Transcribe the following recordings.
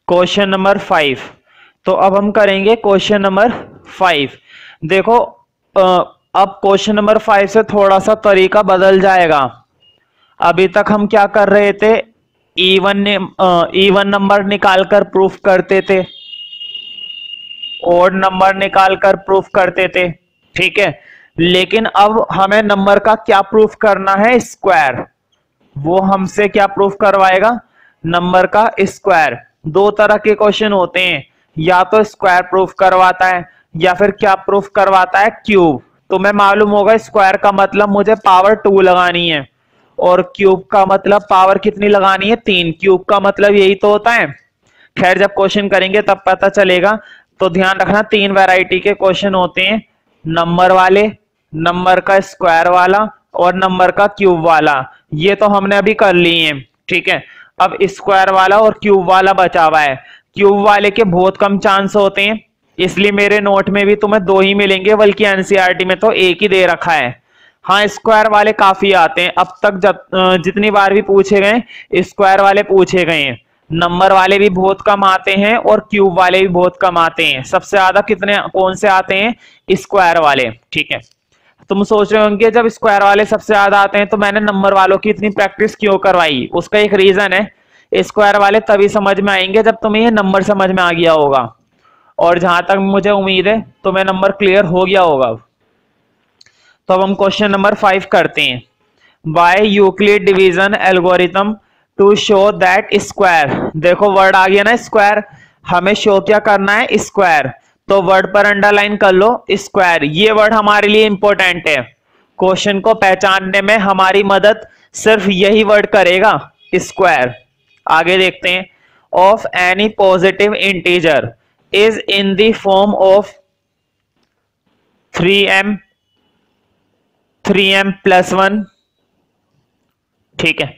Question number 5। तो अब हम करेंगे क्वेश्चन नंबर 5। देखो अब क्वेश्चन नंबर 5 से थोड़ा सा तरीका बदल जाएगा। अभी तक हम क्या कर रहे थे, इवन नंबर निकालकर प्रूफ करते थे, ओड नंबर निकालकर प्रूफ करते थे, ठीक है। लेकिन अब हमें नंबर का क्या प्रूफ करना है, स्क्वायर। वो हमसे क्या प्रूफ करवाएगा, नंबर का स्क्वायर। दो तरह के क्वेश्चन होते हैं, या तो स्क्वायर प्रूफ करवाता है या फिर क्या प्रूफ करवाता है, क्यूब। तुम्हें मालूम होगा स्क्वायर का मतलब मुझे पावर 2 लगानी है और क्यूब का मतलब पावर कितनी लगानी है, 3। क्यूब का मतलब यही तो होता है। खैर जब क्वेश्चन करेंगे तब पता चलेगा। तो ध्यान रखना 3 वैरायटी के क्वेश्चन होते हैं, नंबर वाले, नंबर का स्क्वायर वाला और नंबर का क्यूब वाला। ये तो हमने अभी कर लिए हैं, ठीक है। अब स्क्वायर वाला और क्यूब वाला बचा हुआ है। क्यूब वाले के बहुत कम चांस होते हैं, इसलिए मेरे नोट में भी तुम्हें 2 ही मिलेंगे, बल्कि एनसीईआरटी में तो 1 ही दे रखा है। हाँ स्क्वायर वाले काफी आते हैं, अब तक जितनी बार भी पूछे गए स्क्वायर वाले पूछे गए हैं। नंबर वाले भी बहुत कम आते हैं और क्यूब वाले भी बहुत कम आते हैं। सबसे ज्यादा कौन से आते हैं, स्क्वायर वाले, ठीक है। तुम सोच रहे होंगे जब स्क्वायर वाले सबसे ज्यादा आते हैं तो मैंने नंबर वालों की इतनी प्रैक्टिस क्यों करवाई। उसका एक रीजन है, स्क्वायर वाले तभी समझ में आएंगे जब तुम्हें ये नंबर समझ में आ गया होगा। और जहां तक मुझे उम्मीद है तुम्हें नंबर क्लियर हो गया होगा। तो अब हम क्वेश्चन नंबर 5 करते हैं। By Euclid division algorithm to show that square. देखो वर्ड आ गया ना स्क्वायर, हमें शो क्या करना है, स्क्वायर। तो वर्ड पर अंडरलाइन कर लो स्क्वायर। ये वर्ड हमारे लिए इंपॉर्टेंट है, क्वेश्चन को पहचानने में हमारी मदद सिर्फ यही वर्ड करेगा, स्क्वायर। आगे देखते हैं। Of any positive integer is in the form of 3m 3m+1, ठीक है।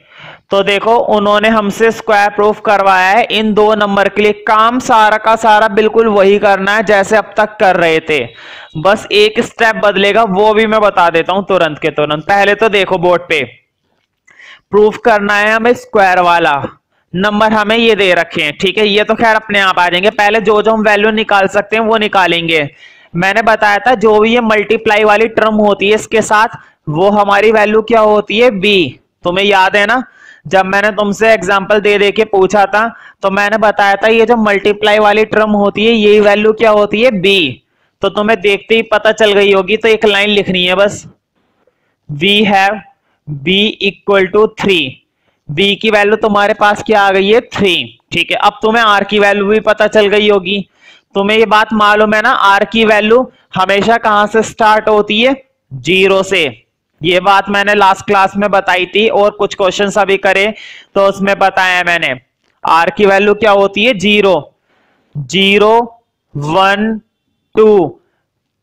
तो देखो उन्होंने हमसे स्क्वायर प्रूफ करवाया है इन 2 नंबर के लिए। काम सारा का सारा बिल्कुल वही करना है जैसे अब तक कर रहे थे, बस एक स्टेप बदलेगा, वो भी मैं बता देता हूं तुरंत के तुरंत। पहले तो देखो बोर्ड पे प्रूफ करना है हमें स्क्वायर वाला, नंबर हमें ये दे रखे हैं, ठीक है। ये तो खैर अपने आप आ जाएंगे, पहले जो जो हम वैल्यू निकाल सकते हैं वो निकालेंगे। मैंने बताया था जो भी ये मल्टीप्लाई वाली टर्म होती है इसके साथ, वो हमारी वैल्यू क्या होती है, बी। तुम्हें याद है ना, जब मैंने तुमसे एग्जांपल दे दे के पूछा था तो मैंने बताया था ये जो मल्टीप्लाई वाली टर्म होती है यही वैल्यू क्या होती है, बी। तो तुम्हें देखते ही पता चल गई होगी, तो एक लाइन लिखनी है बस, we have B equal to 3। B की वैल्यू तुम्हारे पास क्या आ गई है, 3, ठीक है। अब तुम्हें आर की वैल्यू भी पता चल गई होगी। तुम्हें ये बात मालूम है ना, आर की वैल्यू हमेशा कहां से स्टार्ट होती है, 0 से। ये बात मैंने लास्ट क्लास में बताई थी और कुछ क्वेश्चन अभी करे तो उसमें बताया मैंने। आर की वैल्यू क्या होती है, 0, 0, 1, 2,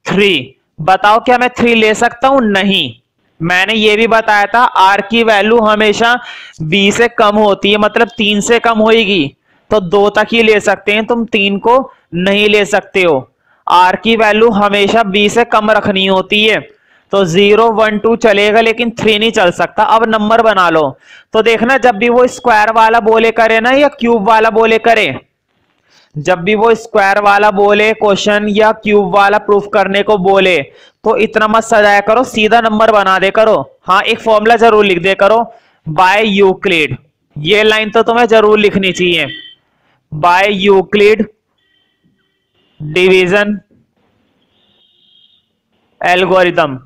3। बताओ क्या मैं 3 ले सकता हूं, नहीं। मैंने ये भी बताया था आर की वैल्यू हमेशा बी से कम होती है, मतलब 3 से कम होगी तो 2 तक ही ले सकते हैं, तुम 3 को नहीं ले सकते हो। आर की वैल्यू हमेशा बी से कम रखनी होती है, तो 0, 1, 2 चलेगा लेकिन 3 नहीं चल सकता। अब नंबर बना लो। तो देखना जब भी वो स्क्वायर वाला बोले करे ना या क्यूब वाला बोले करे, जब भी वो स्क्वायर वाला बोले क्वेश्चन या क्यूब वाला प्रूफ करने को बोले तो इतना मत सजाया करो, सीधा नंबर बना दे करो। हाँ एक फॉर्मूला जरूर लिख दे करो, बाय यूक्लिड। ये लाइन तो तुम्हें जरूर लिखनी चाहिए, बाय यूक्लिड डिवीजन एल्गोरिथम।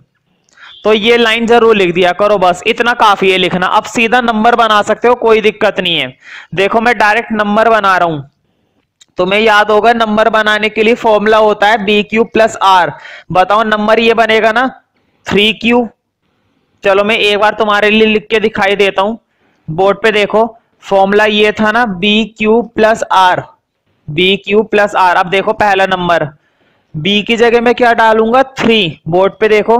तो ये लाइन जरूर लिख दिया करो, बस इतना काफी है लिखना। अब सीधा नंबर बना सकते हो, कोई दिक्कत नहीं है। देखो मैं डायरेक्ट नंबर बना रहा हूं, तुम्हें याद होगा नंबर बनाने के लिए फॉर्मूला होता है BQ+R। बताओ नंबर ये बनेगा ना 3Q। चलो मैं एक बार तुम्हारे लिए लिख के दिखाई देता हूं, बोर्ड पे देखो फॉर्मूला ये था ना BQ+R, BQ+R। अब देखो पहला नंबर, B की जगह में क्या डालूंगा, 3। बोर्ड पे देखो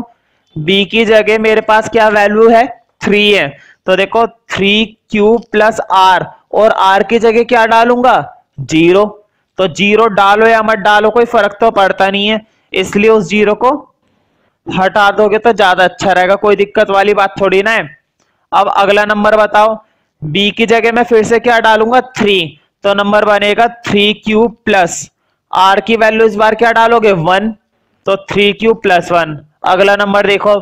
B की जगह मेरे पास क्या वैल्यू है, 3 है। तो देखो 3Q+R और R की जगह क्या डालूंगा, 0। तो 0 डालो या मत डालो कोई फर्क तो पड़ता नहीं है, इसलिए उस 0 को हटा दोगे तो ज्यादा अच्छा रहेगा, कोई दिक्कत वाली बात थोड़ी ना है। अब अगला नंबर बताओ, B की जगह में फिर से क्या डालूंगा, 3। तो नंबर बनेगा 3 क्यूब प्लस आर की वैल्यू इस बार क्या डालोगे 1, तो 3 क्यूब + 1। अगला नंबर देखो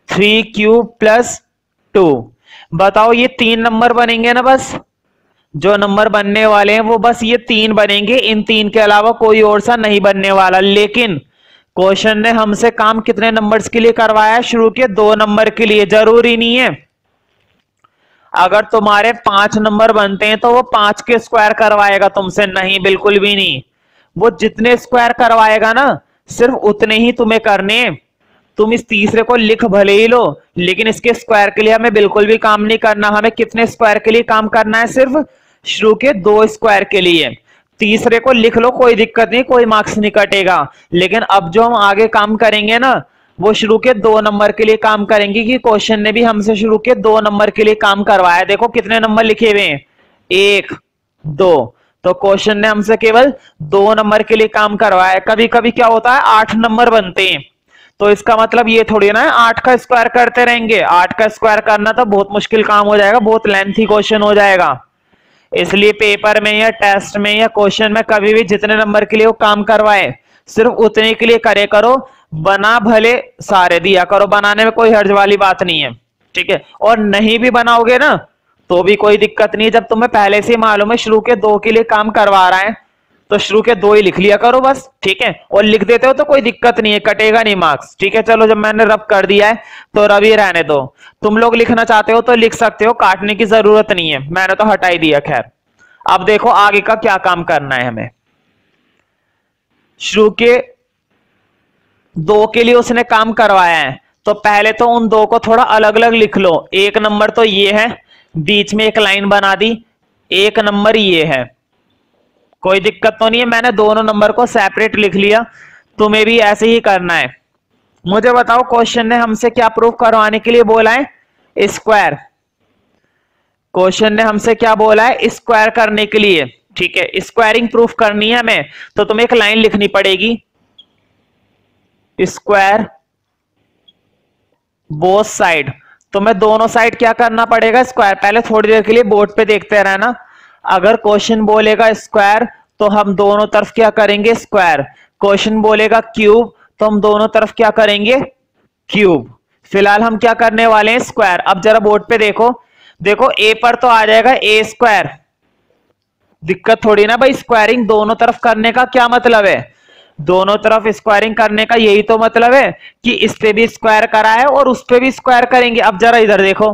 3 क्यूब + 2। बताओ ये 3 नंबर बनेंगे ना, बस जो नंबर बनने वाले हैं वो बस ये 3 बनेंगे, इन 3 के अलावा कोई और सा नहीं बनने वाला। लेकिन क्वेश्चन ने हमसे काम कितने नंबर्स के लिए करवाया है? शुरू के 2 नंबर के लिए। जरूरी नहीं है अगर तुम्हारे 5 नंबर बनते हैं तो वो 5 के स्क्वायर करवाएगा तुमसे, नहीं बिल्कुल भी नहीं। वो जितने स्क्वायर करवाएगा ना सिर्फ उतने ही तुम्हें करने। तुम इस तीसरे को लिख भले ही लो, लेकिन इसके स्क्वायर के लिए हमें बिल्कुल भी काम नहीं करना। हमें कितने स्क्वायर के लिए काम करना है? सिर्फ शुरू के 2 स्क्वायर के लिए। तीसरे को लिख लो, कोई दिक्कत नहीं, कोई मार्क्स नहीं कटेगा। लेकिन अब जो हम आगे काम करेंगे ना वो शुरू के 2 नंबर के लिए काम करेंगे, कि क्वेश्चन ने भी हमसे शुरू के 2 नंबर के लिए काम करवाया। देखो कितने नंबर लिखे हुए हैं, 1 2। तो क्वेश्चन ने हमसे केवल 2 नंबर के लिए काम करवाया। कभी कभी क्या होता है 8 नंबर बनते हैं, तो इसका मतलब ये थोड़ी ना है 8 का स्क्वायर करते रहेंगे। 8 का स्क्वायर करना तो बहुत मुश्किल काम हो जाएगा, बहुत लेंथी क्वेश्चन हो जाएगा। इसलिए पेपर में या टेस्ट में या क्वेश्चन में कभी भी जितने नंबर के लिए वो काम करवाए सिर्फ उतने के लिए करे करो। बना भले सारे दिया करो, बनाने में कोई हर्ज वाली बात नहीं है, ठीक है। और नहीं भी बनाओगे ना तो भी कोई दिक्कत नहीं, जब तुम्हें पहले से मालूम है शुरू के 2 के लिए काम करवा रहा है तो शुरू के 2 ही लिख लिया करो बस, ठीक है। और लिख देते हो तो कोई दिक्कत नहीं है, कटेगा नहीं मार्क्स, ठीक है। चलो जब मैंने रब कर दिया है तो रब ही रहने दो। तुम लोग लिखना चाहते हो तो लिख सकते हो, काटने की जरूरत नहीं है, मैंने तो हटा ही दिया। खैर अब देखो आगे का क्या काम करना है हमें। शुरू के 2 के लिए उसने काम करवाया है, तो पहले तो उन 2 को थोड़ा अलग अलग लिख लो। 1 नंबर तो ये है, बीच में एक लाइन बना दी। 1 नंबर ये है, कोई दिक्कत तो नहीं है, मैंने दोनों नंबर को सेपरेट लिख लिया। तुम्हें भी ऐसे ही करना है। मुझे बताओ क्वेश्चन ने हमसे क्या प्रूफ करवाने के लिए बोला है? स्क्वायर। क्वेश्चन ने हमसे क्या बोला है? स्क्वायर करने के लिए, ठीक है। स्क्वायरिंग प्रूफ करनी है हमें, तो तुम्हें एक लाइन लिखनी पड़ेगी, स्क्वायर बोथ साइड। तुम्हें दोनों साइड क्या करना पड़ेगा? स्क्वायर। पहले थोड़ी देर के लिए बोर्ड पे देखते रहना, अगर क्वेश्चन बोलेगा स्क्वायर तो हम दोनों तरफ क्या करेंगे? स्क्वायर। क्वेश्चन बोलेगा क्यूब तो हम दोनों तरफ क्या करेंगे? क्यूब। फिलहाल हम क्या करने वाले हैं? स्क्वायर। अब जरा बोर्ड पे देखो, देखो ए पर तो आ जाएगा ए स्क्वायर, दिक्कत थोड़ी ना भाई। स्क्वायरिंग दोनों तरफ करने का क्या मतलब है? दोनों तरफ स्क्वायरिंग करने का यही तो मतलब है कि इस पे भी स्क्वायर करा है और उस पे भी स्क्वायर करेंगे। अब जरा इधर देखो,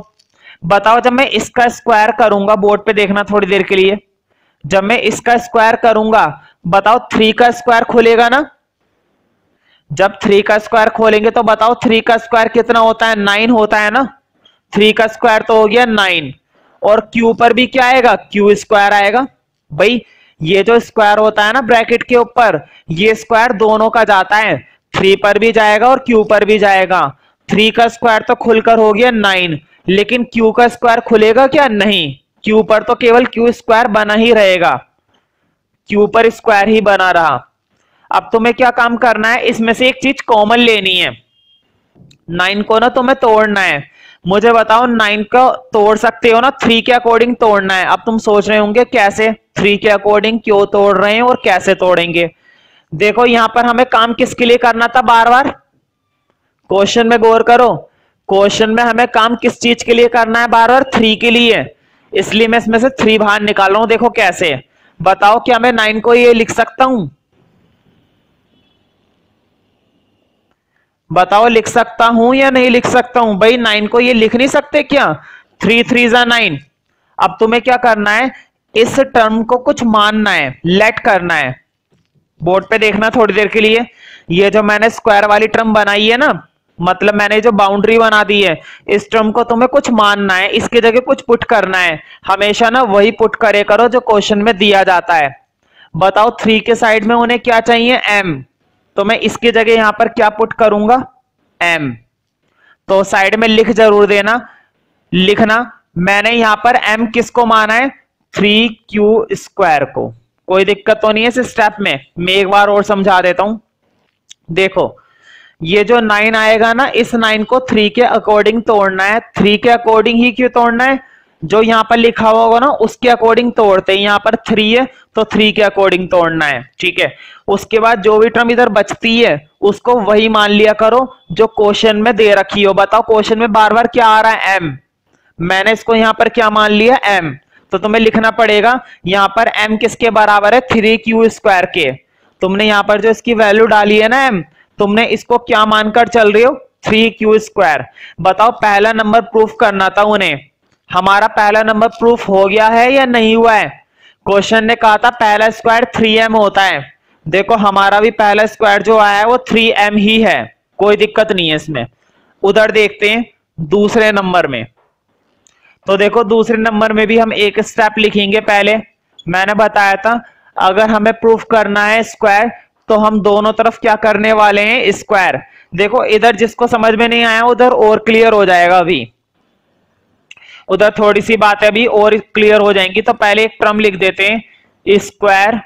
बताओ जब मैं इसका स्क्वायर करूंगा, बोर्ड पे देखना थोड़ी देर के लिए, जब मैं इसका स्क्वायर करूंगा बताओ 3 का स्क्वायर खुलेगा ना? जब 3 का स्क्वायर खोलेंगे तो बताओ 3 का स्क्वायर कितना होता है? 9 होता है ना। 3 का स्क्वायर तो हो गया 9, और क्यू पर भी क्या आएगा? क्यू स्क्वायर आएगा। भाई ये जो स्क्वायर होता है ना ब्रैकेट के ऊपर, ये स्क्वायर दोनों का जाता है, 3 पर भी जाएगा और क्यू पर भी जाएगा। 3 का स्क्वायर तो खुलकर हो गया 9, लेकिन क्यू का स्क्वायर खुलेगा क्या? नहीं, क्यू पर तो केवल क्यू स्क्वायर बना ही रहेगा, क्यू पर स्क्वायर ही बना रहा। अब तुम्हें क्या काम करना है? इसमें से एक चीज कॉमन लेनी है, 9 को ना तुम्हें तोड़ना है। मुझे बताओ 9 को तोड़ सकते हो ना? 3 के अकॉर्डिंग तोड़ना है। अब तुम सोच रहे होंगे कैसे, 3 के अकॉर्डिंग क्यों तोड़ रहे हैं और कैसे तोड़ेंगे। देखो यहां पर हमें काम किसके लिए करना था? बार बार क्वेश्चन में गौर करो, क्वेश्चन में हमें काम किस चीज के लिए करना है? बार बार 3 के लिए। इसलिए मैं इसमें से 3 बाहर निकाल रहा हूं। देखो कैसे, बताओ क्या मैं 9 को ये लिख सकता हूं? बताओ लिख सकता हूं या नहीं लिख सकता हूं? भाई 9 को ये लिख नहीं सकते क्या? 3 3 जा 9। अब तुम्हें क्या करना है? इस टर्म को कुछ मानना है, लेट करना है। बोर्ड पे देखना थोड़ी देर के लिए, ये जो मैंने स्क्वायर वाली टर्म बनाई है ना, मतलब मैंने जो बाउंड्री बना दी है, इस टर्म को तुम्हें कुछ मानना है, इसकी जगह कुछ पुट करना है। हमेशा ना वही पुट करे करो जो क्वेश्चन में दिया जाता है। बताओ 3 के साइड में उन्हें क्या चाहिए? m, तो मैं इसकी जगह यहां पर क्या पुट करूंगा? m। तो साइड में लिख जरूर देना, लिखना मैंने यहां पर m किसको माना है? 3q स्क्वायर को। कोई दिक्कत तो नहीं है इस स्टेप में, मैं एक बार और समझा देता हूं। देखो ये जो 9 आएगा ना, इस 9 को 3 के अकॉर्डिंग तोड़ना है। 3 के अकॉर्डिंग ही क्यों तोड़ना है? जो यहाँ पर लिखा हुआ होगा ना उसके अकॉर्डिंग तोड़ते हैं। यहाँ पर 3 है तो 3 के अकॉर्डिंग तोड़ना है, ठीक है। उसके बाद जो भी टर्म इधर बचती है उसको वही मान लिया करो जो क्वेश्चन में दे रखी हो। बताओ क्वेश्चन में बार बार क्या आ रहा है, m। मैंने इसको यहाँ पर क्या मान लिया, m। तो तुम्हें लिखना पड़ेगा यहाँ पर m किसके बराबर है, 3q² के। तुमने यहाँ पर जो इसकी वैल्यू डाली है ना m, तुमने इसको क्या मानकर चल रही हो, 3q²। बताओ पहला नंबर प्रूफ करना था उन्हें, हमारा पहला नंबर प्रूफ हो गया है या नहीं हुआ है। क्वेश्चन ने कहा था पहला स्क्वायर 3m होता है। देखो हमारा भी पहला स्क्वायर जो आया है वो 3m ही है, कोई दिक्कत नहीं है इसमें। उधर देखते हैं दूसरे नंबर में। तो देखो दूसरे नंबर में भी हम एक स्टेप लिखेंगे। पहले मैंने बताया था अगर हमें प्रूफ करना है स्क्वायर तो हम दोनों तरफ क्या करने वाले हैं, स्क्वायर। देखो इधर जिसको समझ में नहीं आया उधर और क्लियर हो जाएगा, अभी उधर थोड़ी सी बातें अभी और क्लियर हो जाएंगी। तो पहले एक टर्म लिख देते हैं, स्क्वायर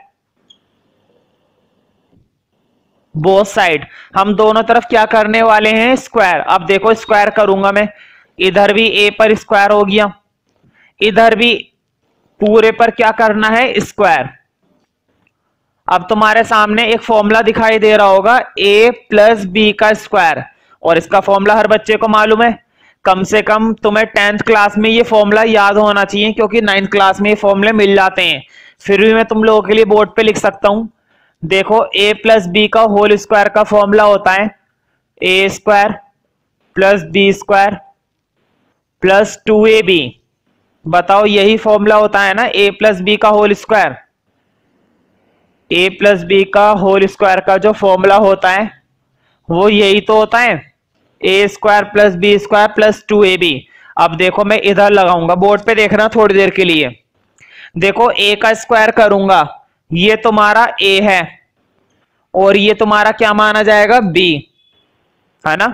बोथ साइड। हम दोनों तरफ क्या करने वाले हैं, स्क्वायर। अब देखो स्क्वायर करूंगा मैं, इधर भी a पर स्क्वायर हो गया, इधर भी पूरे पर क्या करना है, स्क्वायर। अब तुम्हारे सामने एक फॉर्मूला दिखाई दे रहा होगा, a प्लस बी का स्क्वायर, और इसका फॉर्मूला हर बच्चे को मालूम है। कम से कम तुम्हें 10th क्लास में ये फॉर्मूला याद होना चाहिए, क्योंकि 9th क्लास में ये फॉर्मूले मिल जाते हैं। फिर भी मैं तुम लोगों के लिए बोर्ड पे लिख सकता हूं। देखो a प्लस बी का होल स्क्वायर का फॉर्मूला होता है a² plus b² plus 2ab। बताओ यही फॉर्मूला होता है ना a प्लस बी का whole square. a plus B का होल स्क्वायर का जो फॉर्मूला होता है वो यही तो होता है, a² plus b² plus 2ab। अब देखो मैं इधर लगाऊंगा, बोर्ड पे देखना थोड़ी देर के लिए। देखो a का स्क्वायर करूंगा, ये तुम्हारा a है और ये तुम्हारा क्या माना जाएगा, b, है ना।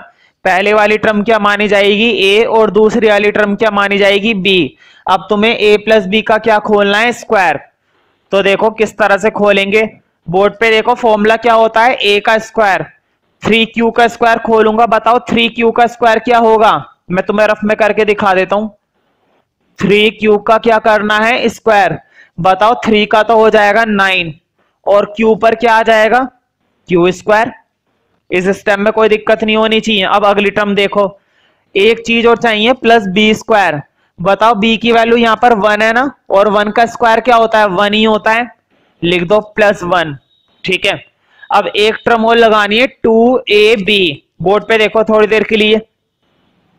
पहले वाली टर्म क्या मानी जाएगी, a, और दूसरी वाली टर्म क्या मानी जाएगी, b। अब तुम्हें a प्लस बी का क्या खोलना है, स्क्वायर। तो देखो किस तरह से खोलेंगे, बोर्ड पे देखो फॉर्मूला क्या होता है, a का स्क्वायर 3q का स्क्वायर खोलूंगा। बताओ 3q का स्क्वायर क्या होगा, मैं तुम्हें रफ में करके दिखा देता हूं। 3q का क्या करना है, स्क्वायर। बताओ 3 का तो हो जाएगा 9 और q पर क्या आ जाएगा, q²। इस स्टेप में कोई दिक्कत नहीं होनी चाहिए। अब अगली टर्म देखो, एक चीज और चाहिए, प्लस b²। बताओ b की वैल्यू यहां पर 1 है ना, और 1 का स्क्वायर क्या होता है, 1 ही होता है, लिख दो +1, ठीक है। अब एक टर्म और लगानी है 2ab। बोर्ड पे देखो थोड़ी देर के लिए,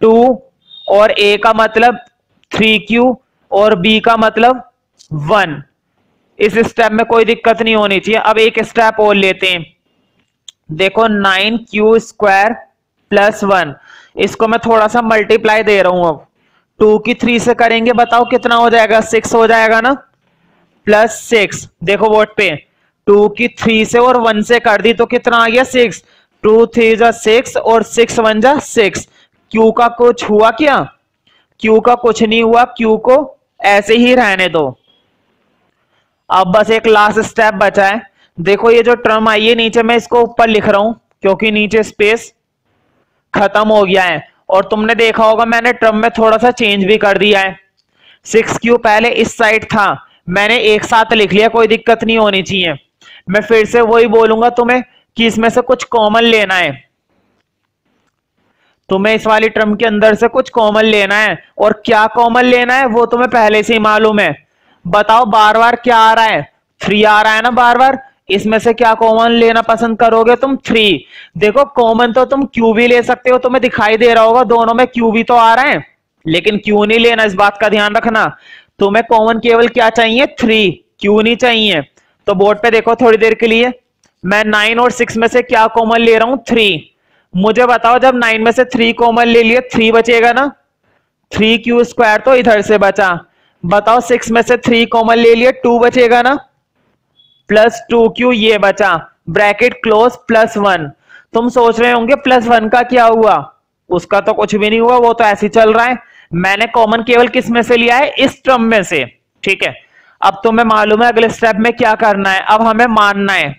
2 और a का मतलब 3q और b का मतलब 1। इस स्टेप में कोई दिक्कत नहीं होनी चाहिए। अब एक स्टेप और लेते हैं, देखो 9q² प्लस 1, इसको मैं थोड़ा सा मल्टीप्लाई दे रहा हूं। अब 2 की 3 से करेंगे, बताओ कितना हो जाएगा, 6 हो जाएगा ना, +6। देखो बोर्ड पे 2 की 3 से और 1 से कर दी तो कितना आ गया, 6। 2 3 जा 6 और 6 1 जा 6। क्यू का कुछ हुआ क्या, क्यू का कुछ नहीं हुआ, क्यू को ऐसे ही रहने दो। अब बस एक लास्ट स्टेप बचा है। देखो ये जो टर्म आई है नीचे, मैं इसको ऊपर लिख रहा हूं क्योंकि नीचे स्पेस खत्म हो गया है। और तुमने देखा होगा मैंने टर्म में थोड़ा सा चेंज भी कर दिया है। 6q पहले इस साइड था, मैंने एक साथ लिख लिया, कोई दिक्कत नहीं होनी चाहिए। मैं फिर से वही बोलूंगा तुम्हें कि इसमें से कुछ कॉमन लेना है, तुम्हें इस वाली टर्म के अंदर से कुछ कॉमन लेना है। और क्या कॉमन लेना है वो तुम्हें पहले से ही मालूम है। बताओ बार बार क्या आ रहा है, 3 आ रहा है ना बार बार, इसमें से क्या कॉमन लेना पसंद करोगे तुम, 3। देखो कॉमन तो तुम क्यू भी ले सकते हो, तुम्हें दिखाई दे रहा होगा दोनों में क्यू भी तो आ रहा है, लेकिन क्यू नहीं लेना, इस बात का ध्यान रखना। तुम्हें कॉमन केवल क्या चाहिए, 3, क्यू नहीं चाहिए। तो बोर्ड पे देखो थोड़ी देर के लिए, मैं 9 और 6 में से क्या कॉमन ले रहा हूं, 3। मुझे बताओ जब 9 में से 3 कॉमन ले लिए 3 बचेगा ना, 3q² तो इधर से बचा। बताओ 6 में से 3 कॉमन ले लिए 2 बचेगा ना, +2q ये बचा, ब्रैकेट क्लोज +1। तुम सोच रहे होंगे +1 का क्या हुआ, उसका तो कुछ भी नहीं हुआ, वो तो ऐसे ही चल रहा है। मैंने कॉमन केवल किस में से लिया है, इस टर्म में से, ठीक है। अब तुम्हें मालूम है अगले स्टेप में क्या करना है, अब हमें मानना है।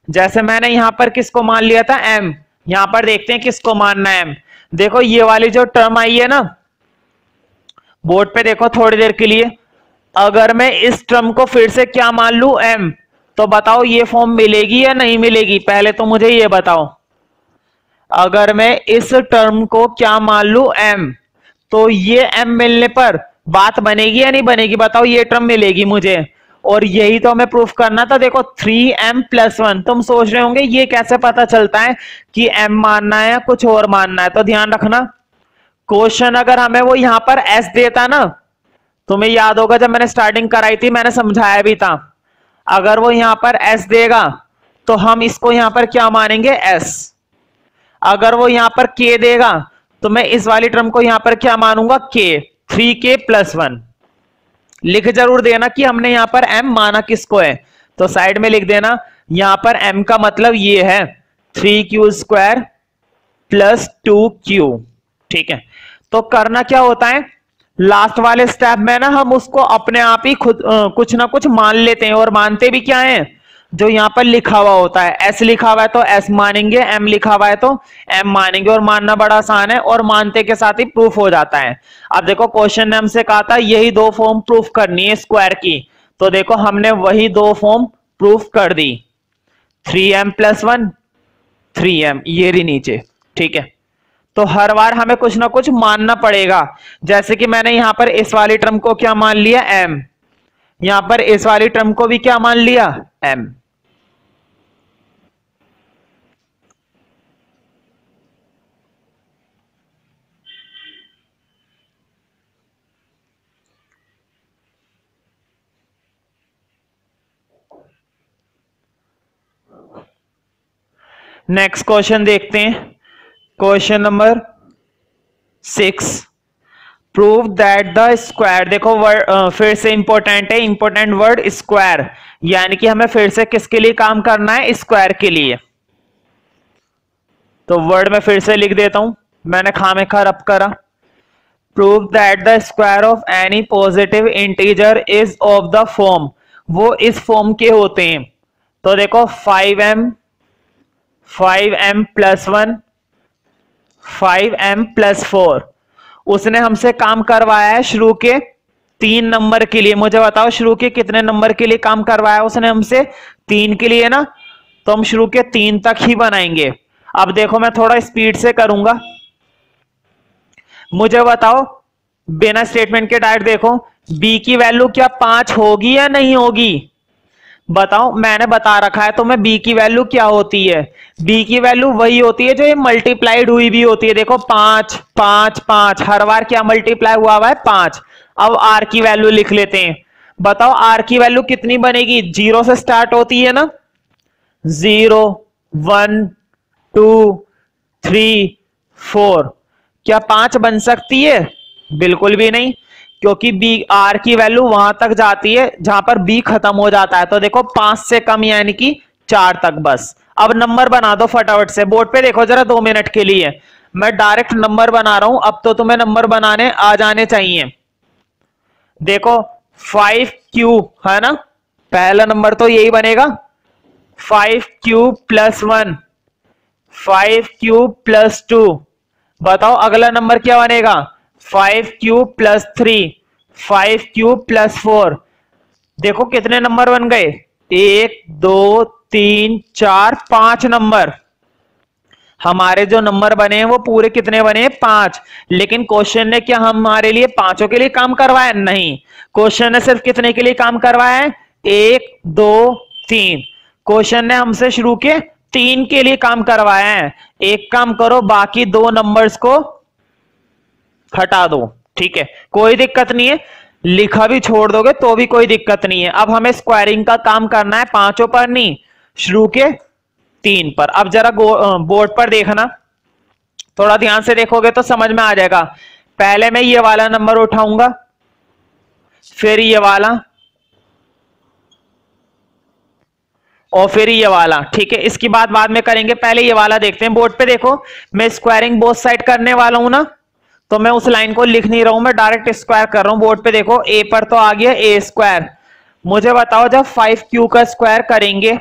जैसे मैंने यहां पर किसको मान लिया था, m, यहां पर देखते हैं किसको मानना है m। देखो ये वाली जो टर्म आई है ना, बोर्ड पे देखो थोड़ी देर के लिए। अगर मैं इस टर्म को फिर से क्या मान लू m, तो बताओ ये फॉर्म मिलेगी या नहीं मिलेगी, पहले तो मुझे ये बताओ। अगर मैं इस टर्म को क्या मान लू m, तो ये m मिलने पर बात बनेगी या नहीं बनेगी, बताओ। ये टर्म मिलेगी मुझे, और यही तो हमें प्रूफ करना था। देखो 3m+1, तुम सोच रहे होंगे ये कैसे पता चलता है कि m मानना है या कुछ और मानना है, तो ध्यान रखना क्वेश्चन अगर हमें वो यहां पर s देता ना, तुम्हें याद होगा जब मैंने स्टार्टिंग कराई थी मैंने समझाया भी था, अगर वो यहां पर s देगा तो हम इसको यहां पर क्या मानेंगे s। अगर वो यहां पर k देगा तो मैं इस वाली टर्म को यहां पर क्या मानूंगा k, 3k+1। लिख जरूर देना कि हमने यहां पर m माना किसको है, तो साइड में लिख देना यहां पर m का मतलब ये है 3q² + 2q। ठीक है, तो करना क्या होता है, लास्ट वाले स्टेप में ना हम उसको अपने आप ही खुद कुछ ना कुछ मान लेते हैं, और मानते भी क्या है, जो यहां पर लिखा हुआ होता है। s लिखा हुआ है तो s मानेंगे, m लिखा हुआ है तो m मानेंगे, और मानना बड़ा आसान है, और मानते के साथ ही प्रूफ हो जाता है। अब देखो क्वेश्चन ने हमसे कहा था यही दो फॉर्म प्रूफ करनी है स्क्वायर की, तो देखो हमने वही दो फॉर्म प्रूफ कर दी, 3m+1 3m, ये रही नीचे। ठीक है, तो हर बार हमें कुछ ना कुछ मानना पड़ेगा। जैसे कि मैंने यहां पर इस वाली टर्म को क्या मान लिया m, यहां पर इस वाली टर्म को भी क्या मान लिया m। नेक्स्ट क्वेश्चन देखते हैं, question number 6। Prove that the square, देखो वर्ड फिर से इंपॉर्टेंट है, इंपॉर्टेंट वर्ड स्क्वायर, यानी कि हमें फिर से किसके लिए काम करना है, स्क्वायर के लिए। तो वर्ड में फिर से लिख देता हूं, मैंने खामेखा रब करा। Prove that the square of any positive integer is of the form, वो इस फॉर्म के होते हैं। तो देखो 5m +1 5m+4, उसने हमसे काम करवाया है शुरू के 3 नंबर के लिए। मुझे बताओ शुरू के कितने नंबर के लिए काम करवाया उसने हमसे, 3 के लिए ना, तो हम शुरू के 3 तक ही बनाएंगे। अब देखो मैं थोड़ा स्पीड से करूंगा, मुझे बताओ बिना स्टेटमेंट के डायरेक्ट देखो b की वैल्यू क्या 5 होगी या नहीं होगी, बताओ। मैंने बता रखा है तो मैं b की वैल्यू क्या होती है, b की वैल्यू वही होती है जो ये मल्टीप्लाइड हुई भी होती है। देखो 5 5 5, हर बार क्या मल्टीप्लाई हुआ है 5। अब r की वैल्यू लिख लेते हैं, बताओ r की वैल्यू कितनी बनेगी, 0 से स्टार्ट होती है ना, 0 1 2 3 4, क्या 5 बन सकती है, बिल्कुल भी नहीं, क्योंकि बी आर की वैल्यू वहां तक जाती है जहां पर बी खत्म हो जाता है। तो देखो 5 से कम यानी कि 4 तक बस। अब नंबर बना दो फटाफट से, बोर्ड पे देखो जरा 2 मिनट के लिए, मैं डायरेक्ट नंबर बना रहा हूं, अब तो तुम्हें नंबर बनाने आ जाने चाहिए। देखो 5q है ना, पहला नंबर तो यही बनेगा, 5q+1 5q+2, बताओ अगला नंबर क्या बनेगा, 5q+3 5q+4। देखो कितने नंबर बन गए, 1 2 3 4 5 नंबर। हमारे जो नंबर बने हैं वो पूरे कितने बने हैं, 5। लेकिन क्वेश्चन ने क्या हमारे लिए पांचों के लिए काम करवाया, नहीं, क्वेश्चन ने सिर्फ कितने के लिए काम करवाया है, 1 2 3। क्वेश्चन ने हमसे शुरू के 3 के लिए काम करवाया है। एक काम करो, बाकी 2 नंबर्स को हटा दो, ठीक है, कोई दिक्कत नहीं है, लिखा भी छोड़ दोगे तो भी कोई दिक्कत नहीं है। अब हमें स्क्वायरिंग का काम करना है पांचों पर नहीं, शुरू के 3 पर। अब जरा बोर्ड पर देखना, थोड़ा ध्यान से देखोगे तो समझ में आ जाएगा। पहले मैं ये वाला नंबर उठाऊंगा, फिर ये वाला, और फिर ये वाला, ठीक है, इसकी बात बाद में करेंगे, पहले ये वाला देखते हैं। बोर्ड पे देखो मैं स्क्वायरिंग बोथ साइड करने वाला हूं ना, तो मैं उस लाइन को लिख नहीं रहा हूं, मैं डायरेक्ट स्क्वायर कर रहा हूं। बोर्ड पे देखो a पर तो आ गया a²। मुझे बताओ जब 5q का स्क्वायर करेंगे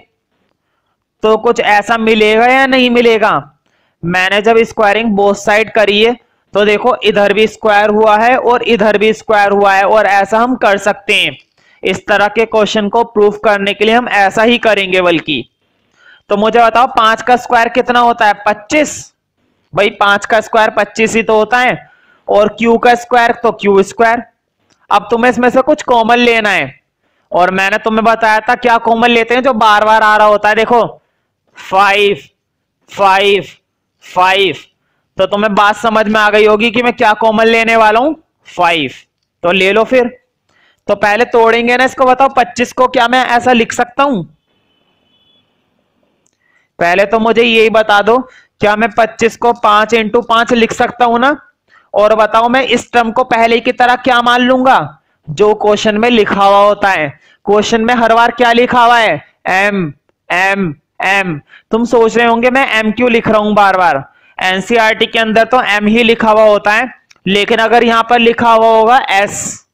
तो कुछ ऐसा मिलेगा या नहीं मिलेगा। मैंने जब स्क्वायरिंग बोथ साइड करी है तो देखो इधर भी स्क्वायर हुआ है और इधर भी स्क्वायर हुआ है, और ऐसा हम कर सकते हैं। इस तरह के क्वेश्चन को प्रूफ करने के लिए हम ऐसा ही करेंगे बल्कि। तो मुझे बताओ 5 का स्क्वायर कितना होता है? 25। भाई 5 का स्क्वायर 25 ही तो होता है, और क्यू का स्क्वायर तो क्यू स्क्वायर। अब तुम्हें इसमें से कुछ कॉमन लेना है, और मैंने तुम्हें बताया था क्या कॉमन लेते हैं जो बार बार आ रहा होता है। देखो 5 5 5, तो तुम्हें बात समझ में आ गई होगी कि मैं क्या कॉमन लेने वाला हूं, 5। तो ले लो फिर। तो पहले तोड़ेंगे ना इसको। बताओ 25 को क्या मैं ऐसा लिख सकता हूं? पहले तो मुझे यही बता दो, क्या मैं 25 को 5 इंटू 5 लिख सकता हूं ना? और बताओ मैं इस टर्म को पहले की तरह क्या मान लूंगा, जो क्वेश्चन में लिखा हुआ होता है। क्वेश्चन में हर बार क्या लिखा हुआ है? M M M. तुम सोच रहे होंगे मैं एम क्यों लिख रहा हूं बार बार। एनसीईआरटी के अंदर तो एम ही लिखा हुआ होता है, लेकिन अगर यहां पर लिखा हुआ होगा एस,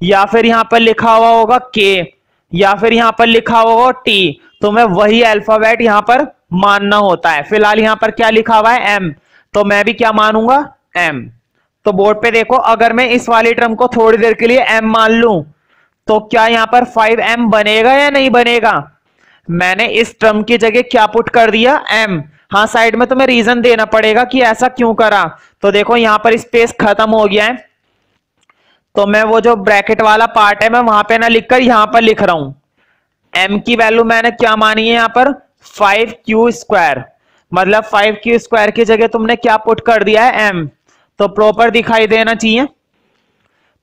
या फिर यहां पर लिखा हुआ होगा के, या फिर यहां पर लिखा हुआ होगा टी, तो मैं वही अल्फाबेट यहां पर मानना होता है। फिलहाल यहां पर क्या लिखा हुआ है? एम, तो मैं भी क्या मानूंगा? एम। तो बोर्ड पे देखो, अगर मैं इस वाली टर्म को थोड़ी देर के लिए एम मान लूं, तो क्या यहां पर 5m बनेगा या नहीं बनेगा? मैंने इस टर्म की जगह क्या पुट कर दिया? m। हाँ, साइड में तुम्हें रीजन देना पड़ेगा कि ऐसा क्यों करा। तो देखो यहां पर स्पेस खत्म हो गया है, तो मैं वो जो ब्रैकेट वाला पार्ट है मैं वहां पे ना लिखकर यहां पर लिख रहा हूं। m की वैल्यू मैंने क्या मानी है यहां पर? 5q square. मतलब 5q स्क्वायर की जगह तुमने क्या पुट कर दिया है? m। तो प्रॉपर दिखाई देना चाहिए।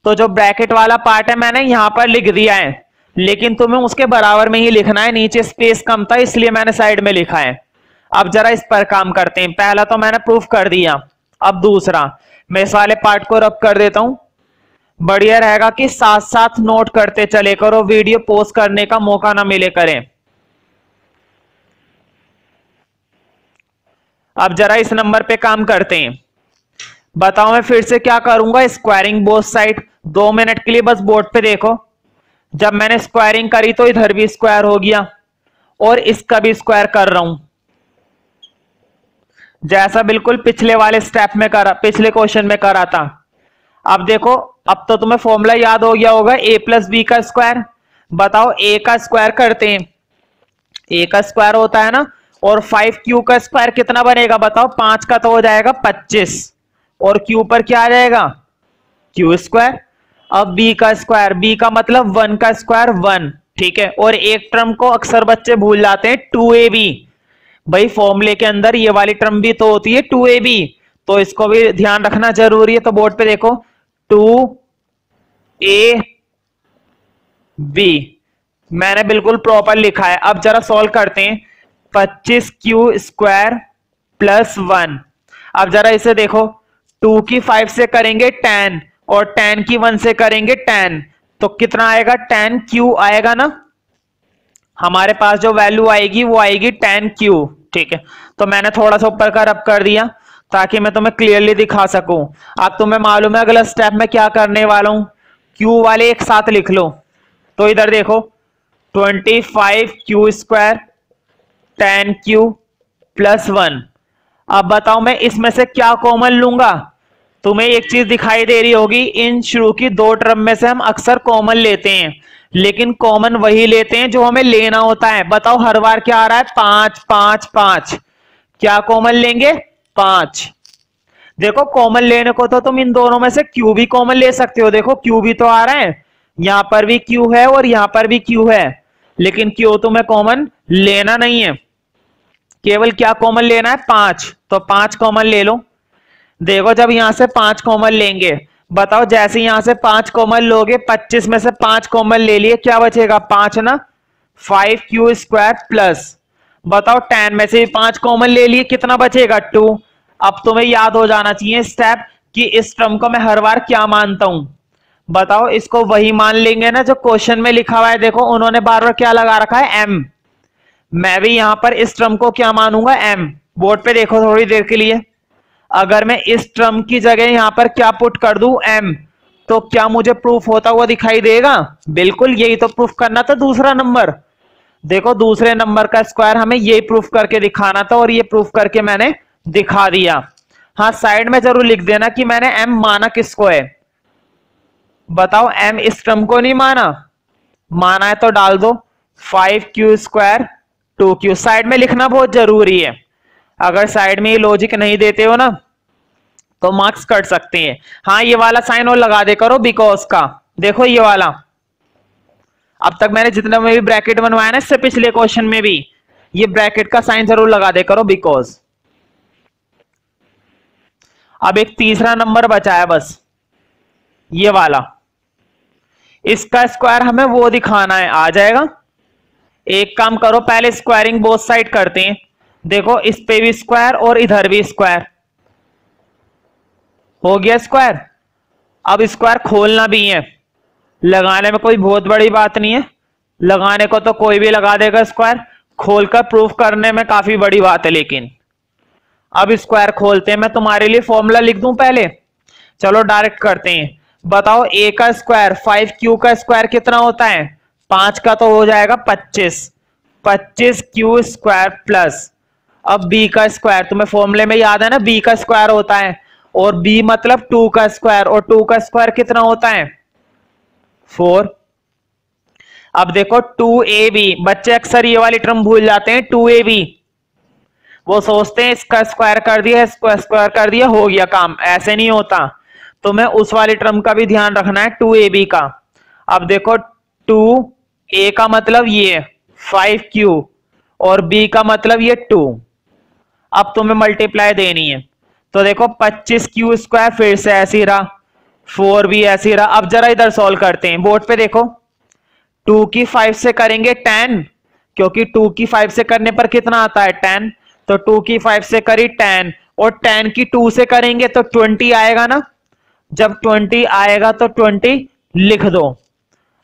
तो जो ब्रैकेट वाला पार्ट है मैंने यहां पर लिख दिया है, लेकिन तुम्हें उसके बराबर में ही लिखना है। नीचे स्पेस कम था इसलिए मैंने साइड में लिखा है। अब जरा इस पर काम करते हैं। पहला तो मैंने प्रूफ कर दिया, अब दूसरा मैं इस वाले पार्ट को रब कर देता हूं। बढ़िया रहेगा कि साथ साथ नोट करते चले करो, वीडियो पोस्ट करने का मौका ना मिले करें। अब जरा इस नंबर पे काम करते हैं। बताओ मैं फिर से क्या करूंगा? Squaring both side. 2 मिनट के लिए बस बोर्ड पे देखो। जब मैंने स्क्वायरिंग करी तो इधर भी स्क्वायर हो गया, और इसका भी स्क्वायर कर रहा हूं, जैसा बिल्कुल पिछले वाले स्टेप में करा, पिछले क्वेश्चन में करा था। अब देखो, अब तो तुम्हें फॉर्मूला याद हो गया होगा, a प्लस बी का स्क्वायर। बताओ a का स्क्वायर करते हैं, a का स्क्वायर होता है ना, और 5q का स्क्वायर कितना बनेगा? बताओ 5 का तो हो जाएगा 25, और q पर क्या आ जाएगा? q square. अब b का स्क्वायर, b का मतलब 1 का स्क्वायर 1, ठीक है। और एक टर्म को अक्सर बच्चे भूल जाते हैं, 2ab। भाई फॉर्मूले के अंदर ये वाली टर्म भी तो होती है 2ab, तो इसको भी ध्यान रखना जरूरी है। तो बोर्ड पे देखो 2ab मैंने बिल्कुल प्रॉपर लिखा है। अब जरा सॉल्व करते हैं। 25q square plus 1। अब जरा इसे देखो, 2 की 5 से करेंगे 10, और 10 की 1 से करेंगे 10, तो कितना आएगा? 10q आएगा ना। हमारे पास जो वैल्यू आएगी वो आएगी 10q, ठीक है। तो मैंने थोड़ा सा ऊपर का रब कर दिया ताकि मैं तुम्हें क्लियरली दिखा सकूं। अब तुम्हें मालूम है अगला स्टेप में क्या करने वाला हूं, q वाले एक साथ लिख लो। तो इधर देखो 25q स्क्वायर 10q प्लस 1। अब बताओ मैं इसमें से क्या कॉमन लूंगा? तुम्हें एक चीज दिखाई दे रही होगी, इन शुरू की 2 टर्म में से हम अक्सर कॉमन लेते हैं, लेकिन कॉमन वही लेते हैं जो हमें लेना होता है। बताओ हर बार क्या आ रहा है? 5 5 5। क्या कॉमन लेंगे? 5। देखो कॉमन लेने को तो तुम इन दोनों में से q भी कॉमन ले सकते हो। देखो q भी तो आ रहा है, यहां पर भी q है और यहां पर भी q है, लेकिन q तुम्हें कॉमन लेना नहीं है। केवल क्या कॉमन लेना है? 5। तो 5 कॉमन ले लो। देखो जब यहां से 5 कॉमन लेंगे, बताओ जैसे यहां से 5 कॉमन लोगे, 25 में से 5 कॉमन ले लिए, क्या बचेगा? 5 ना। 5q स्क्वायर प्लस, बताओ 10 में से 5 कॉमन ले लिए, कितना बचेगा? 2। अब तुम्हें याद हो जाना चाहिए स्टेप कि इस टर्म को मैं हर बार क्या मानता हूं। बताओ इसको वही मान लेंगे ना जो क्वेश्चन में लिखा हुआ है। देखो उन्होंने बार बार क्या लगा रखा है? m। मैं भी यहां पर इस टर्म को क्या मानूंगा? m। बोर्ड पे देखो थोड़ी देर के लिए, अगर मैं इस टर्म की जगह यहां पर क्या पुट कर दूं? m, तो क्या मुझे प्रूफ होता हुआ दिखाई देगा? बिल्कुल, यही तो प्रूफ करना था दूसरा नंबर। देखो दूसरे नंबर का स्क्वायर हमें यही प्रूफ करके दिखाना था, और ये प्रूफ करके मैंने दिखा दिया। हाँ साइड में जरूर लिख देना कि मैंने m माना किसको है। बताओ m इस टर्म को नहीं माना, माना है तो डाल दो 5q² 2q। साइड में लिखना बहुत जरूरी है, अगर साइड में ये लॉजिक नहीं देते हो ना तो मार्क्स कट सकते हैं। हाँ ये वाला साइन और लगा दे करो बिकॉज का, देखो ये वाला, अब तक मैंने जितना में भी ब्रैकेट बनवाया ना इससे पिछले क्वेश्चन में भी, ये ब्रैकेट का साइन जरूर लगा दे करो बिकॉज। अब एक तीसरा नंबर बचा है बस, ये वाला, इसका स्क्वायर हमें वो दिखाना है, आ जाएगा। एक काम करो पहले स्क्वायरिंग बोथ साइड करते हैं। देखो इस पे भी स्क्वायर और इधर भी स्क्वायर, हो गया स्क्वायर। अब स्क्वायर खोलना भी है, लगाने में कोई बहुत बड़ी बात नहीं है, लगाने को तो कोई भी लगा देगा स्क्वायर, खोलकर प्रूफ करने में काफी बड़ी बात है। लेकिन अब स्क्वायर खोलते हैं, मैं तुम्हारे लिए फॉर्मूला लिख दूं पहले, चलो डायरेक्ट करते हैं। बताओ a का स्क्वायर 5q का स्क्वायर कितना होता है, 5 का तो हो जाएगा 25, 25q² प्लस, अब b का स्क्वायर तुम्हें फॉर्मूले में याद है ना, b का स्क्वायर होता है, और b मतलब 2 का स्क्वायर, और 2 का स्क्वायर कितना होता है 4। अब देखो 2ab, बच्चे अक्सर ये वाली टर्म भूल जाते हैं 2ab, वो सोचते हैं इसका स्क्वायर कर दिया, इसका स्क्वायर कर दिया हो गया काम, ऐसे नहीं होता। तो मैं उस वाली टर्म का भी ध्यान रखना है 2ab का। अब देखो 2a का मतलब ये 5q और b का मतलब ये 2, अब तुम्हें मल्टीप्लाई देनी है, तो देखो 25q² फिर से ऐसे ही रहा, 4 भी ऐसे ही रहा। अब जरा इधर सॉल्व करते हैं, बोर्ड पे देखो 2 की 5 से करेंगे 10, क्योंकि 2 की 5 से करने पर कितना आता है 10, तो 2 की 5 से करी 10, और 10 की 2 से करेंगे तो 20 आएगा ना, जब 20 आएगा तो 20 लिख दो।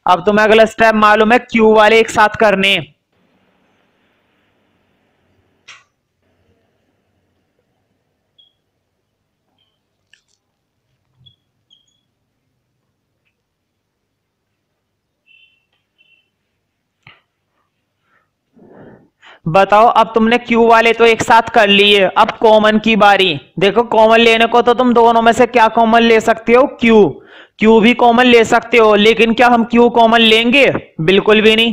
अब तुम्हें अगला स्टेप मालूम है, क्यू वाले एक साथ करने। बताओ अब तुमने क्यू वाले तो एक साथ कर लिए, अब कॉमन की बारी। देखो कॉमन लेने को तो तुम दोनों में से क्या कॉमन ले सकते हो, क्यू, क्यू भी कॉमन ले सकते हो, लेकिन क्या हम क्यू कॉमन लेंगे, बिल्कुल भी नहीं,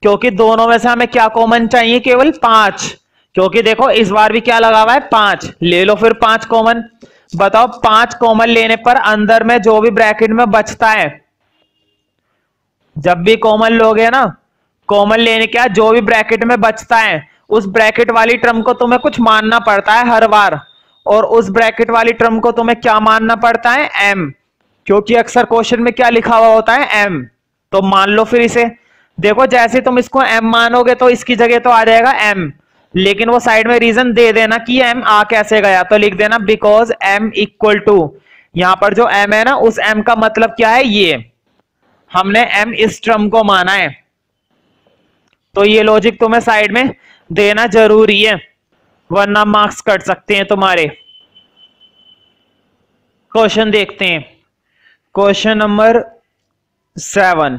क्योंकि दोनों में से हमें क्या कॉमन चाहिए, केवल 5, क्योंकि देखो इस बार भी क्या लगा हुआ है 5, ले लो फिर 5 कॉमन। बताओ 5 कॉमन लेने पर अंदर में जो भी ब्रैकेट में बचता है, जब भी कॉमन लोगे ना, कॉमन लेने क्या, जो भी ब्रैकेट में बचता है उस ब्रैकेट वाली टर्म को तुम्हें कुछ मानना पड़ता है हर बार, और उस ब्रैकेट वाली टर्म को तुम्हें क्या मानना पड़ता है m, क्योंकि अक्सर क्वेश्चन में क्या लिखा हुआ होता है m, तो मान लो फिर इसे। देखो जैसे तुम इसको m मानोगे तो इसकी जगह तो आ जाएगा m, लेकिन वो साइड में रीजन दे देना कि m आ कैसे गया, तो लिख देना बिकॉज m इक्वल टू, यहां पर जो m है ना उस m का मतलब क्या है, ये हमने m इस टर्म को माना है, तो ये लॉजिक तुम्हें साइड में देना जरूरी है, वरना मार्क्स कट सकते हैं तुम्हारे। क्वेश्चन देखते हैं, क्वेश्चन नंबर 7।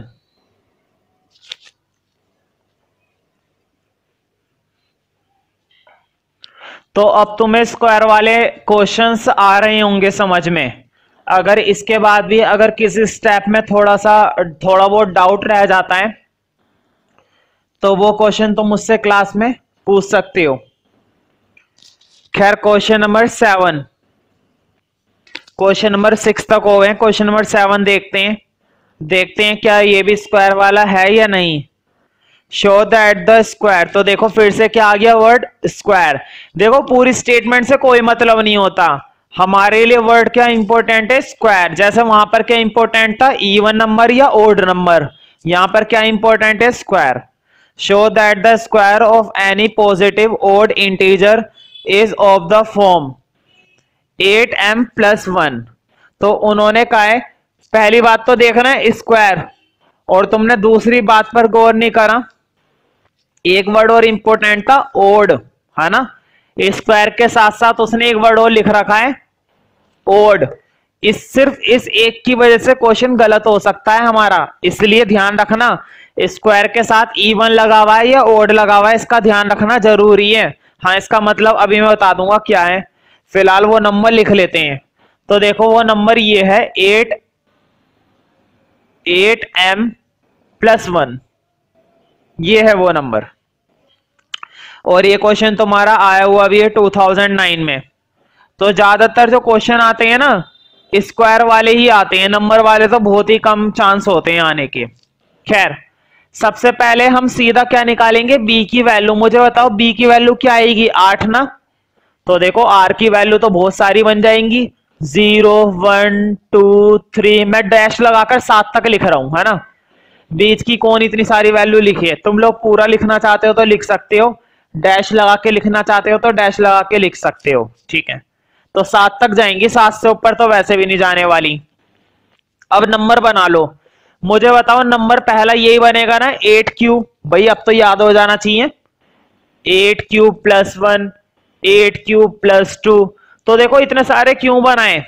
तो अब तुम्हें स्क्वायर वाले क्वेश्चंस आ रहे होंगे समझ में। अगर इसके बाद भी अगर किसी स्टेप में थोड़ा बहुत डाउट रह जाता है तो वो क्वेश्चन तुम मुझसे क्लास में पूछ सकते हो। खैर क्वेश्चन नंबर 7, क्वेश्चन नंबर 6 तक हो गए, क्वेश्चन नंबर 7 देखते हैं क्या ये भी स्क्वायर वाला है या नहीं। शो दैट द स्क्वायर, तो देखो फिर से क्या आ गया वर्ड स्क्वायर। देखो पूरी स्टेटमेंट से कोई मतलब नहीं होता, हमारे लिए वर्ड क्या इंपॉर्टेंट है, स्क्वायर। जैसे वहां पर क्या इंपॉर्टेंट था, इवन नंबर या ओड नंबर, यहां पर क्या इंपॉर्टेंट है, square. Show that the square of any positive odd integer is of the form 8m+1। तो उन्होंने कहा है, पहली बात तो देखना है स्क्वायर, और तुमने दूसरी बात पर गौर नहीं करा, एक वर्ड और इंपॉर्टेंट था ओड, है ना, स्क्वायर के साथ साथ उसने एक वर्ड और लिख रखा है ओड। सिर्फ इस एक की वजह से क्वेश्चन गलत हो सकता है हमारा, इसलिए ध्यान रखना स्क्वायर के साथ इवन लगा हुआ है या ओड लगा हुआ है, इसका ध्यान रखना जरूरी है। हाँ इसका मतलब अभी मैं बता दूंगा क्या है। फिलहाल वो नंबर लिख लेते हैं। तो देखो वो नंबर ये है 8m+1, ये है वो नंबर। और ये क्वेश्चन तुम्हारा आया हुआ भी है 2009 में। तो ज्यादातर जो क्वेश्चन आते हैं ना स्क्वायर वाले ही आते हैं, नंबर वाले तो बहुत ही कम चांस होते हैं आने के। खैर सबसे पहले हम सीधा क्या निकालेंगे, बी की वैल्यू। मुझे बताओ बी की वैल्यू क्या आएगी, 8 ना। तो देखो आर की वैल्यू तो बहुत सारी बन जाएंगी, 0 1 2 3, मैं डैश लगाकर 7 तक लिख रहा हूं, है ना। बीच की कौन इतनी सारी वैल्यू लिखी है, तुम लोग पूरा लिखना चाहते हो तो लिख सकते हो, डैश लगा के लिखना चाहते हो तो डैश लगा के लिख सकते हो, ठीक है। तो 7 तक जाएंगी, 7 से ऊपर तो वैसे भी नहीं जाने वाली। अब नंबर बना लो। मुझे बताओ नंबर पहला यही बनेगा ना 8q, भाई अब तो याद हो जाना चाहिए, 8q+1 8q+2। तो देखो इतने सारे क्यों बनाए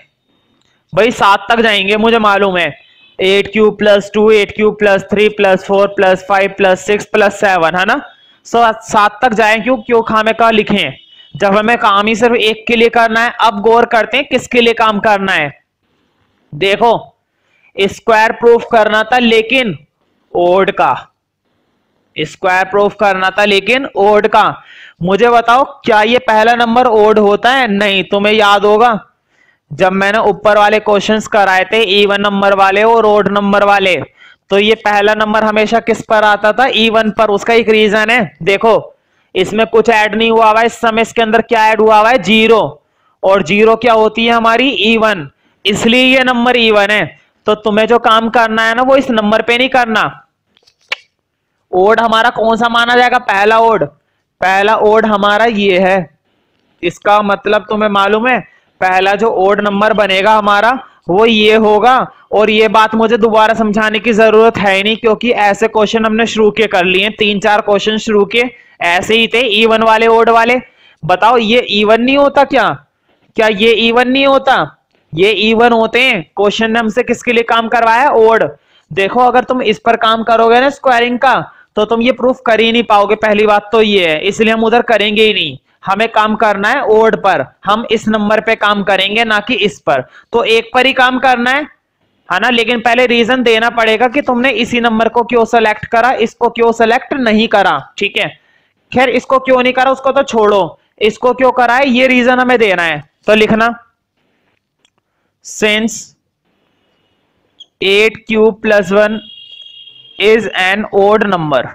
भाई, 7 तक जाएंगे मुझे मालूम है, 8q+2 8q+3+4+5+6+7, है ना। 7 तक जाए, क्यों खामे का लिखें जब हमें काम ही सिर्फ एक के लिए करना है। अब गौर करते हैं किसके लिए काम करना है। देखो स्क्वायर प्रूफ करना था लेकिन ओड का, स्क्वायर प्रूफ करना था लेकिन ओड का। मुझे बताओ क्या ये पहला नंबर ओड होता है, नहीं। तुम्हें याद होगा जब मैंने ऊपर वाले क्वेश्चंस कराए थे इवन नंबर वाले और ओड नंबर वाले, तो ये पहला नंबर हमेशा किस पर आता था, इवन पर। उसका एक रीजन है, देखो इसमें कुछ ऐड नहीं हुआ हुआ है इस समय, इसके अंदर क्या ऐड हुआ हुआ है, 0, और 0 क्या होती है हमारी, इवन, इसलिए ये नंबर इवन है। तो तुम्हें जो काम करना है ना वो इस नंबर पे नहीं करना। ओड हमारा कौन सा माना जाएगा, पहला ओड, पहला ओड हमारा ये है। इसका मतलब तुम्हें मालूम है पहला जो ओड नंबर बनेगा हमारा वो ये होगा। और ये बात मुझे दोबारा समझाने की जरूरत है नहीं, क्योंकि ऐसे क्वेश्चन हमने शुरू के कर लिए, 3-4 क्वेश्चन शुरू के ऐसे ही थे, इवन वाले ओड वाले। बताओ ये इवन नहीं होता क्या, क्या ये इवन नहीं होता, ये इवन होते हैं। क्वेश्चन ने हमसे किसके लिए काम करवाया, ओड। देखो अगर तुम इस पर काम करोगे ना स्क्वायरिंग का, तो तुम ये प्रूफ कर ही नहीं पाओगे, पहली बात तो ये है, इसलिए हम उधर करेंगे ही नहीं। हमें काम करना है ओड पर, हम इस नंबर पे काम करेंगे ना कि इस पर। तो एक पर ही काम करना है ना। लेकिन पहले रीजन देना पड़ेगा कि तुमने इसी नंबर को क्यों सेलेक्ट करा, इसको क्यों सेलेक्ट नहीं करा, ठीक है। खैर इसको क्यों नहीं करा उसको तो छोड़ो, इसको क्यों करा है ये रीजन हमें देना है। तो लिखना since 8q+1 is an odd number,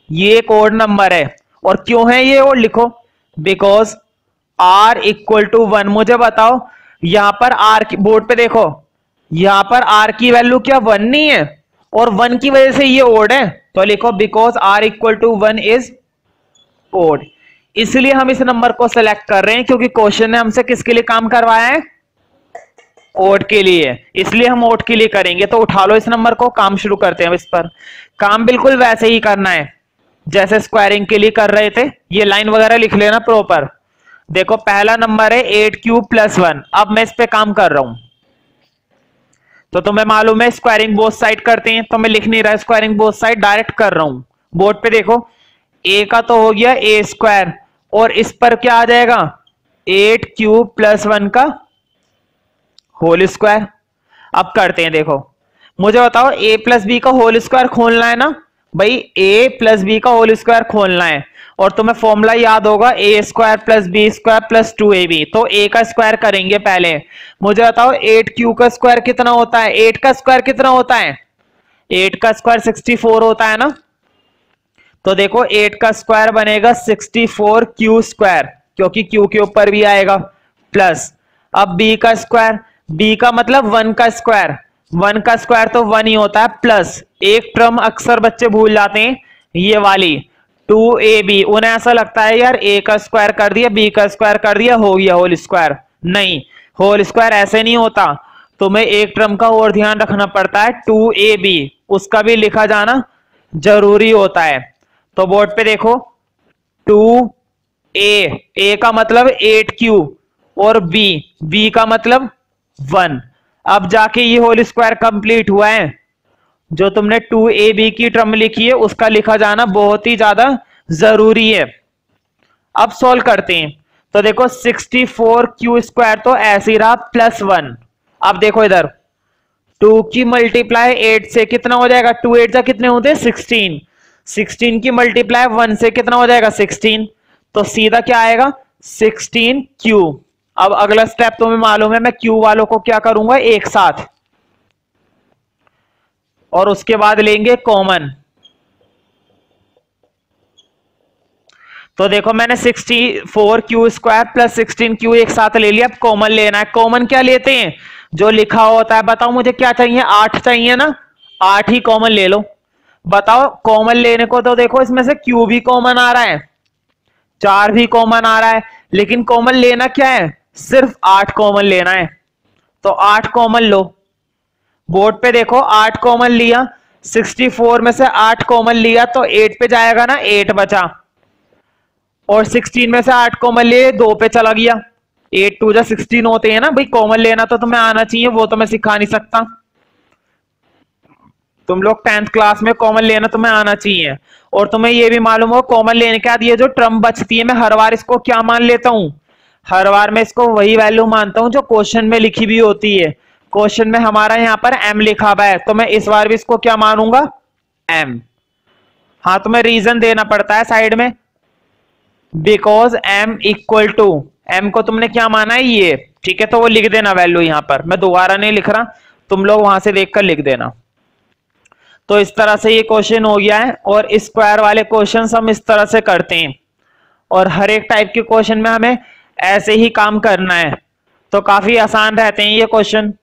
ये एक ओड नंबर है। और क्यों है ये ओड, लिखो बिकॉज r=1। मुझे बताओ यहां पर r, बोर्ड पे देखो, यहां पर r की वैल्यू क्या 1 नहीं है, और 1 की वजह से ये ओड है। तो लिखो बिकॉज r=1 इज ओड। इसलिए हम इस नंबर को सिलेक्ट कर रहे हैं, क्योंकि क्वेश्चन ने हमसे किसके लिए काम करवाया है, ओड के लिए, इसलिए हम ओड के लिए करेंगे। तो उठा लो इस नंबर को, काम शुरू करते हैं। इस पर काम बिल्कुल वैसे ही करना है जैसे स्क्वायरिंग के लिए कर रहे थे, ये लाइन वगैरह लिख लेना प्रॉपर। देखो पहला नंबर है 8q+1, अब मैं इस पे काम कर रहा हूं। तो तुम्हें मालूम है स्क्वायरिंग बोथ साइड करते हैं, तो मैं लिख नहीं रहा स्क्वायरिंग बोथ साइड, डायरेक्ट कर रहा हूं। बोर्ड पे देखो a का तो हो गया a², और इस पर क्या आ जाएगा 8q+1 का होल स्क्वायर। अब करते हैं, देखो मुझे बताओ a+b का होल स्क्वायर खोलना है ना भाई, a+b का होल स्क्वायर खोलना है। और तुम्हें फॉर्मूला याद होगा a² + b² + 2ab। तो a का स्क्वायर करेंगे पहले। मुझे बताओ 8q का स्क्वायर कितना होता है, 8 का स्क्वायर कितना होता है, 8 का स्क्वायर 64 होता है ना। तो देखो 8 का स्क्वायर बनेगा 64q², क्योंकि q के ऊपर भी आएगा, प्लस अब b का स्क्वायर, b का मतलब 1 का स्क्वायर, 1 का स्क्वायर तो 1 ही होता है, प्लस एक टर्म अक्सर बच्चे भूल जाते हैं ये वाली 2ab। उन्हें ऐसा लगता है यार a का स्क्वायर कर दिया b का स्क्वायर कर दिया हो गया होल स्क्वायर, नहीं, होल स्क्वायर ऐसे नहीं होता। तुम्हें एक टर्म का और ध्यान रखना पड़ता है 2ab, उसका भी लिखा जाना जरूरी होता है। तो बोर्ड पे देखो 2a, a का मतलब 8q, और b का मतलब 1। अब जाके ये होल स्क्वायर कंप्लीट हुआ है। जो तुमने 2ab की टर्म लिखी है उसका लिखा जाना बहुत ही ज्यादा जरूरी है। अब सॉल्व करते हैं। तो देखो 64 क्यू स्क्वायर तो ऐसे ही रहा +1। अब देखो इधर 2 की मल्टीप्लाई 8 से कितना हो जाएगा, 2 8 जा कितने होते हैं 16, 16 की मल्टीप्लाई 1 से कितना हो जाएगा 16, तो सीधा क्या आएगा 16 क्यू। अब अगला स्टेप तुम्हें मालूम है, मैं क्यू वालों को क्या करूंगा एक साथ, और उसके बाद लेंगे कॉमन। तो देखो मैंने 64 क्यू स्क्वायर प्लस 16 क्यू एक साथ ले लिया। अब कॉमन लेना है। कॉमन क्या लेते हैं, जो लिखा होता है। बताओ मुझे क्या चाहिए, 8 चाहिए ना, 8 ही कॉमन ले लो। बताओ कॉमन लेने को तो देखो इसमें से क्यू भी कॉमन आ रहा है, 4 भी कॉमन आ रहा है, लेकिन कॉमन लेना क्या है, सिर्फ 8 कॉमन लेना है। तो 8 कॉमन लो। बोर्ड पे देखो 8 कॉमन लिया, 64 में से 8 कॉमन लिया तो 8 पे जाएगा ना, 8 बचा, और 16 में से 8 कॉमन लिए 2 पे चला गया। 8 2 जा 16 होते हैं ना भाई। कॉमन लेना तो तुम्हें आना चाहिए, वो तो मैं सिखा नहीं सकता। तुम लोग 10th क्लास में कॉमन लेना तुम्हें आना चाहिए। और तुम्हें ये भी मालूम हो कॉमन लेने के बाद ये जो टर्म बचती है, मैं हर बार इसको क्या मान लेता हूं, हर बार मैं इसको वही वैल्यू मानता हूं जो क्वेश्चन में लिखी भी होती है। क्वेश्चन में हमारा यहाँ पर m लिखा हुआ है, तो मैं इस बार भी इसको क्या मानूंगा, m। हाँ तुम्हें रीजन देना पड़ता है साइड में, because m equal to, m को तुमने क्या माना है ये, ठीक है। तो वो लिख देना वैल्यू यहाँ पर, मैं दोबारा नहीं लिख रहा, तुम लोग वहां से देखकर लिख देना। तो इस तरह से ये क्वेश्चन हो गया है, और स्क्वायर वाले क्वेश्चन हम इस तरह से करते हैं, और हर एक टाइप के क्वेश्चन में हमें ऐसे ही काम करना है। तो काफी आसान रहते हैं ये क्वेश्चन।